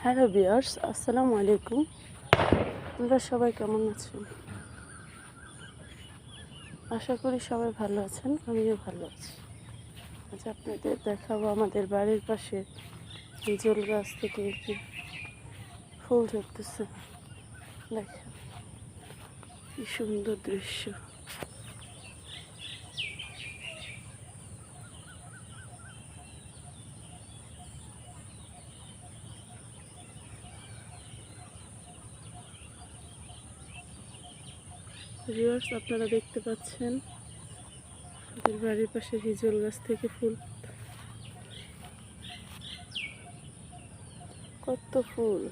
Hello viewers, আসসালামু আলাইকুম। আপনারা সবাই কেমন আছেন? আশা করি সবাই ভালো আছেন, আমিও ভালো আছি। আজ আপনাদের দেখাবো আমাদের বাড়ির পাশে হিজল গাছ থেকে কি ফুল ঝরতেছে। দেখেন কি সুন্দর দৃশ্য। ভিউয়ার্স, আপনারা দেখতে পাচ্ছেন আমাদের বাড়ির পাশে হিজল গাছ থেকে ফুল, কত ফুল।